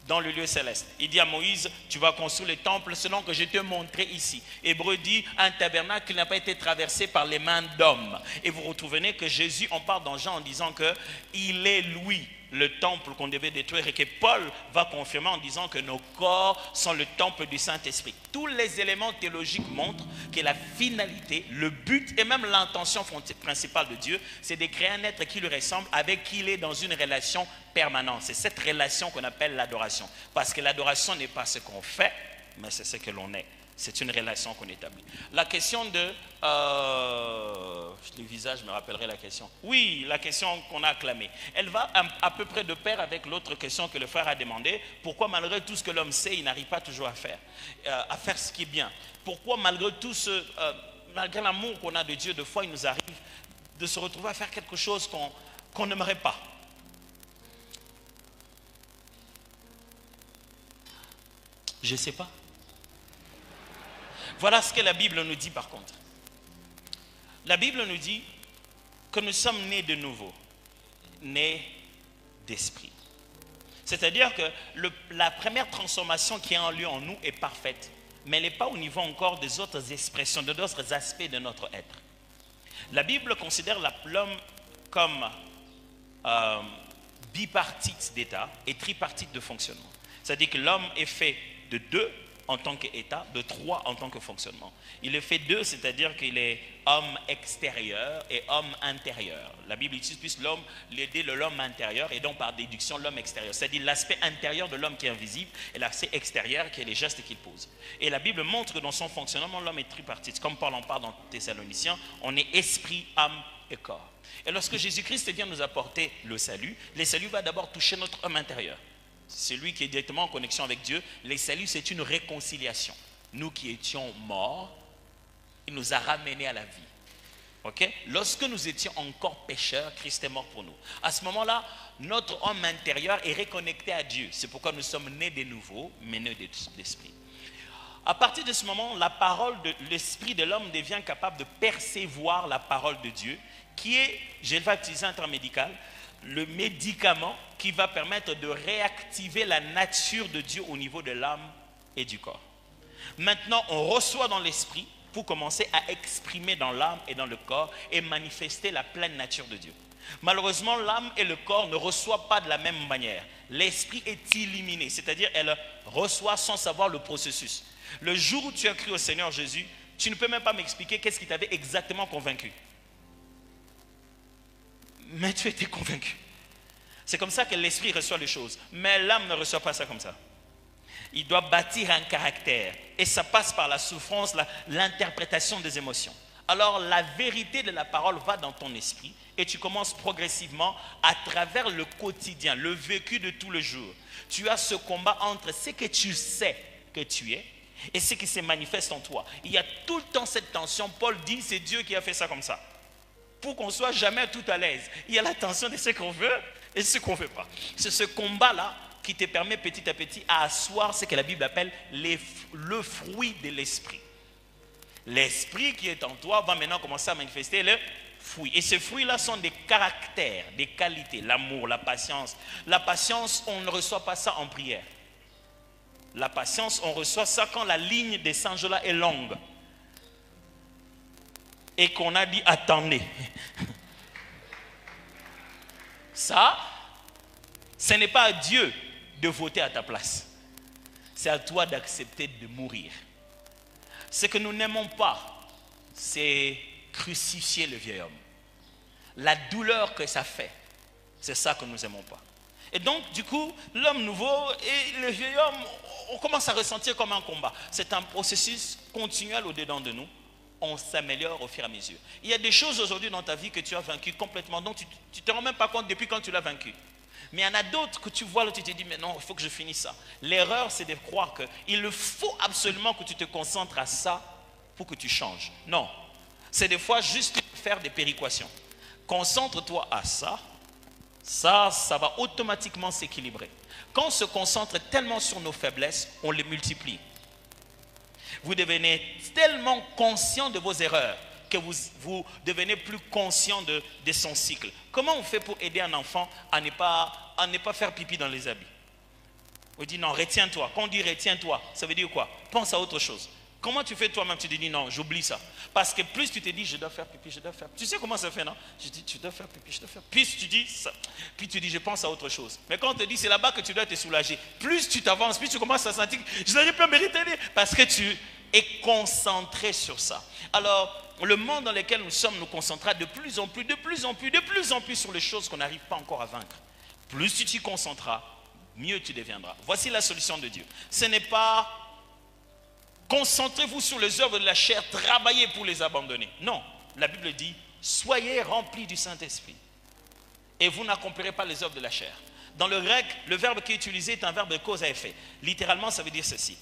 dans le lieu céleste. Il dit à Moïse, tu vas construire le temple selon que je t'ai montré ici. Hébreu dit, un tabernacle qui n'a pas été traversé par les mains d'hommes. Et vous retrouvez que Jésus en parle dans Jean en disant qu'il est lui le temple qu'on devait détruire et que Paul va confirmer en disant que nos corps sont le temple du Saint-Esprit. Tous les éléments théologiques montrent que la finalité, le but et même l'intention principale de Dieu, c'est de créer un être qui lui ressemble, avec qui il est dans une relation permanente. C'est cette relation qu'on appelle l'adoration. Parce que l'adoration n'est pas ce qu'on fait, mais c'est ce que l'on est. C'est une relation qu'on établit. La question de... le visage me rappellerait la question. Oui, la question qu'on a acclamée. Elle va à peu près de pair avec l'autre question que le frère a demandé. Pourquoi malgré tout ce que l'homme sait, il n'arrive pas toujours à faire ce qui est bien? Pourquoi malgré tout malgré l'amour qu'on a de Dieu, de fois il nous arrive de se retrouver à faire quelque chose qu'on n'aimerait pas? Je ne sais pas. Voilà ce que la Bible nous dit par contre. La Bible nous dit que nous sommes nés de nouveau, nés d'esprit. C'est-à-dire que la première transformation qui a en lieu en nous est parfaite, mais elle n'est pas au niveau encore des autres expressions, de d'autres aspects de notre être. La Bible considère l'homme comme bipartite d'état et tripartite de fonctionnement. C'est-à-dire que l'homme est fait de 2 en tant qu'état, de 3 en tant que fonctionnement. Il est fait 2, c'est-à-dire qu'il est homme extérieur et homme intérieur. La Bible utilise plus l'idée de l'homme intérieur et donc par déduction l'homme extérieur. C'est-à-dire l'aspect intérieur de l'homme qui est invisible et l'aspect extérieur qui est les gestes qu'il pose. Et la Bible montre que dans son fonctionnement, l'homme est tripartite. Comme Paul en parle dans Thessaloniciens, on est esprit, âme et corps. Et lorsque Jésus-Christ vient nous apporter le salut va d'abord toucher notre homme intérieur. Celui qui est directement en connexion avec Dieu. Le salut, c'est une réconciliation. Nous qui étions morts, il nous a ramenés à la vie. Okay? Lorsque nous étions encore pécheurs, Christ est mort pour nous. À ce moment-là, notre homme intérieur est reconnecté à Dieu. C'est pourquoi nous sommes nés de nouveau, mais nés d'esprit. À partir de ce moment, la parole de l'esprit de l'homme devient capable de percevoir la parole de Dieu, qui est, je vais utiliser un terme médical, le médicament qui va permettre de réactiver la nature de Dieu au niveau de l'âme et du corps. Maintenant, on reçoit dans l'esprit pour commencer à exprimer dans l'âme et dans le corps et manifester la pleine nature de Dieu. Malheureusement, l'âme et le corps ne reçoivent pas de la même manière. L'esprit est illuminé, c'est-à-dire elle reçoit sans savoir le processus. Le jour où tu as cru au Seigneur Jésus, tu ne peux même pas m'expliquer qu'est-ce qui t'avait exactement convaincu. Mais tu étais convaincu. C'est comme ça que l'esprit reçoit les choses. Mais l'âme ne reçoit pas ça comme ça. Il doit bâtir un caractère. Et ça passe par la souffrance, l'interprétation des émotions. Alors la vérité de la parole va dans ton esprit et tu commences progressivement à travers le quotidien, le vécu de tout le jour. Tu as ce combat entre ce que tu sais que tu es et ce qui se manifeste en toi. Il y a tout le temps cette tension. Paul dit c'est Dieu qui a fait ça comme ça. Pour qu'on soit jamais tout à l'aise. Il y a la tension de ce qu'on veut et ce qu'on ne veut pas. C'est ce combat-là qui te permet petit à petit à asseoir ce que la Bible appelle le fruit de l'esprit. L'esprit qui est en toi va maintenant commencer à manifester le fruit. Et ces fruits-là sont des caractères, des qualités, l'amour, la patience. La patience, on ne reçoit pas ça en prière. La patience, on reçoit ça quand la ligne des singes-là est longue. Et qu'on a dit attendez. Ça, ce n'est pas à Dieu de voter à ta place. C'est à toi d'accepter de mourir. Ce que nous n'aimons pas, c'est crucifier le vieil homme. La douleur que ça fait, c'est ça que nous n'aimons pas. Et donc, du coup, l'homme nouveau et le vieil homme, on commence à ressentir comme un combat. C'est un processus continuel au-dedans de nous. On s'améliore au fur et à mesure. Il y a des choses aujourd'hui dans ta vie que tu as vaincues complètement, donc tu ne te rends même pas compte depuis quand tu l'as vaincu. Mais il y en a d'autres que tu vois, là tu te dis, mais non, il faut que je finisse ça. L'erreur, c'est de croire qu'il faut absolument que tu te concentres à ça pour que tu changes. Non, c'est des fois juste faire des péréquations. Concentre-toi à ça, ça va automatiquement s'équilibrer. Quand on se concentre tellement sur nos faiblesses, on les multiplie. Vous devenez tellement conscient de vos erreurs que vous devenez plus conscient de son cycle. Comment on fait pour aider un enfant à ne pas faire pipi dans les habits? On dit non, retiens-toi. Quand on dit retiens-toi, ça veut dire quoi? Pense à autre chose. Comment tu fais toi-même? Tu te dis non, j'oublie ça. Parce que plus tu te dis je dois faire pipi, je dois faire. Tu sais comment ça fait, non? Je dis tu dois faire pipi, je dois faire. Plus tu dis ça, puis tu dis je pense à autre chose. Mais quand on te dit c'est là-bas que tu dois te soulager, plus tu t'avances, plus tu commences à sentir que je n'arrive pas à mériter parce que tu es concentré sur ça. Alors, le monde dans lequel nous sommes nous concentrera de plus en plus sur les choses qu'on n'arrive pas encore à vaincre. Plus tu t'y concentreras, mieux tu deviendras. Voici la solution de Dieu. Ce n'est pas concentrez-vous sur les œuvres de la chair, travaillez pour les abandonner. Non, la Bible dit, soyez remplis du Saint-Esprit et vous n'accomplirez pas les œuvres de la chair. Dans le grec, le verbe qui est utilisé est un verbe de cause à effet. Littéralement, ça veut dire ceci.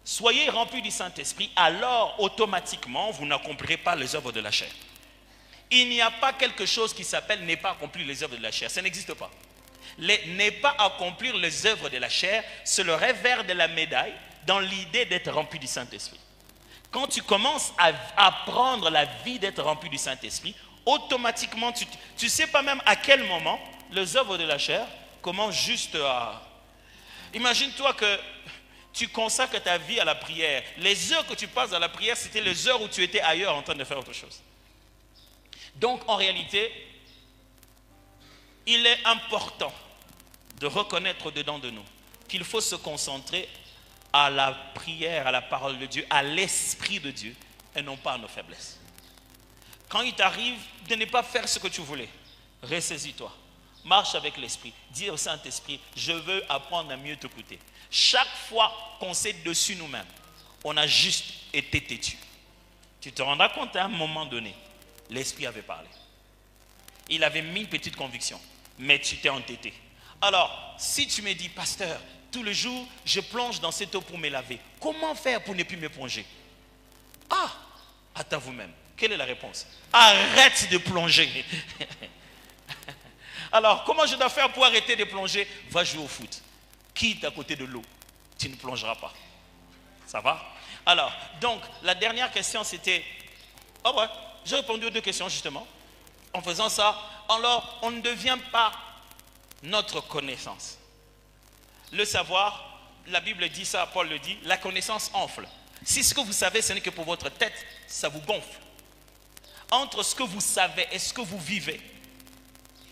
Soyez remplis du Saint-Esprit, alors automatiquement, vous n'accomplirez pas les œuvres de la chair. Il n'y a pas quelque chose qui s'appelle ne pas accomplir les œuvres de la chair. Ça n'existe pas. Ne pas accomplir les œuvres de la chair, c'est le revers de la médaille dans l'idée d'être rempli du Saint-Esprit. Quand tu commences à apprendre la vie d'être rempli du Saint-Esprit, automatiquement, tu ne sais pas même à quel moment les œuvres de la chair commencent juste à... Imagine-toi que tu consacres ta vie à la prière. Les heures que tu passes à la prière, c'était les heures où tu étais ailleurs en train de faire autre chose. Donc, en réalité, il est important de reconnaître dedans de nous qu'il faut se concentrer à la prière, à la parole de Dieu, à l'Esprit de Dieu, et non pas à nos faiblesses. Quand il t'arrive de ne pas faire ce que tu voulais, ressaisis-toi. Marche avec l'Esprit. Dis au Saint-Esprit, je veux apprendre à mieux t'écouter. Chaque fois qu'on s'est dessus nous-mêmes, on a juste été têtu. Tu te rendras compte à un moment donné, l'Esprit avait parlé. Il avait mis une petite conviction, mais tu t'es entêté. Alors, si tu me dis, pasteur, tout le jour, je plonge dans cette eau pour me laver, comment faire pour ne plus me plonger? Ah, attends vous-même. Quelle est la réponse? Arrête de plonger. Alors, comment je dois faire pour arrêter de plonger? Va jouer au foot. Quitte à côté de l'eau. Tu ne plongeras pas. Ça va? Alors, donc, la dernière question, c'était... Oh ouais, j'ai répondu aux deux questions, justement. En faisant ça, alors, on ne devient pas notre connaissance. Le savoir, la Bible dit ça, Paul le dit, la connaissance enfle. Si ce que vous savez, ce n'est que pour votre tête, ça vous gonfle. Entre ce que vous savez et ce que vous vivez,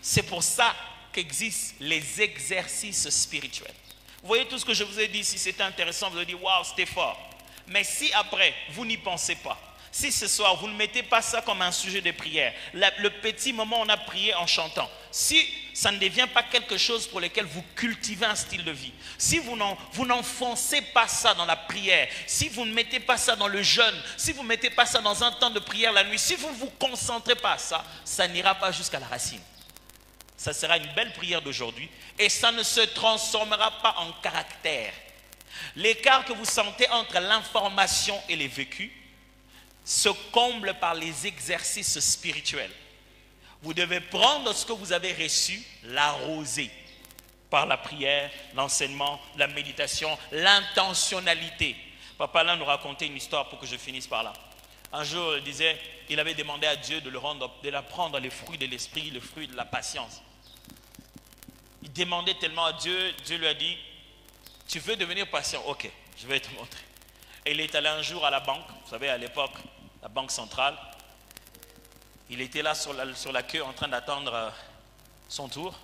c'est pour ça qu'existent les exercices spirituels. Vous voyez tout ce que je vous ai dit, si c'était intéressant, vous allez dire, waouh, c'était fort. Mais si après, vous n'y pensez pas, si ce soir, vous ne mettez pas ça comme un sujet de prière, le petit moment où on a prié en chantant, si ça ne devient pas quelque chose pour lequel vous cultivez un style de vie, si vous n'enfoncez pas ça dans la prière, si vous ne mettez pas ça dans le jeûne, si vous ne mettez pas ça dans un temps de prière la nuit, si vous ne vous concentrez pas à ça, ça n'ira pas jusqu'à la racine. Ça sera une belle prière d'aujourd'hui et ça ne se transformera pas en caractère. L'écart que vous sentez entre l'information et les vécus se comble par les exercices spirituels. Vous devez prendre ce que vous avez reçu, l'arroser par la prière, l'enseignement, la méditation, l'intentionnalité. Papa là nous racontait une histoire pour que je finisse par là. Un jour, il disait, il avait demandé à Dieu de l'apprendre les fruits de l'esprit, le fruit de la patience. Il demandait tellement à Dieu, Dieu lui a dit, tu veux devenir patient? Ok, je vais te montrer. Et il est allé un jour à la banque, vous savez à l'époque, la banque centrale. Il était là sur la queue en train d'attendre son tour.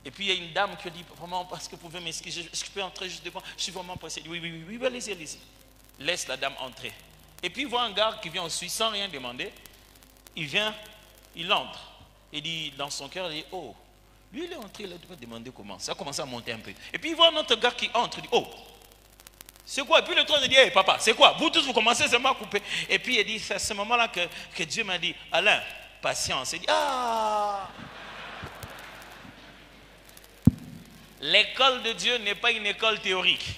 Et puis il y a une dame qui lui dit, vraiment, parce que vous pouvez m'excuser, est-ce que je peux entrer juste devant? Je suis vraiment pressé. Oui, allez-y, allez-y. Laisse la dame entrer. Et puis il voit un gars qui vient en Suisse sans rien demander. Il vient, il entre. Il dit dans son cœur, il dit, oh, lui il est entré, il a demandé comment. Ça a commencé à monter un peu. Et puis il voit un autre gars qui entre, il dit, oh, c'est quoi? Et puis le troisième dit, hey papa, c'est quoi? Vous tous vous commencez seulement à couper. Et puis il dit, c'est à ce moment-là que Dieu m'a dit, Alain, patience. Il dit, ah! L'école de Dieu n'est pas une école théorique.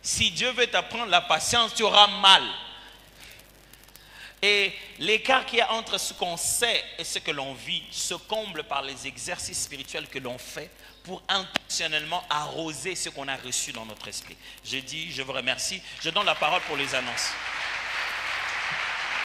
Si Dieu veut t'apprendre la patience, tu auras mal. Et l'écart qu'il y a entre ce qu'on sait et ce que l'on vit se comble par les exercices spirituels que l'on fait pour intentionnellement arroser ce qu'on a reçu dans notre esprit. Je dis, je vous remercie. Je donne la parole pour les annonces.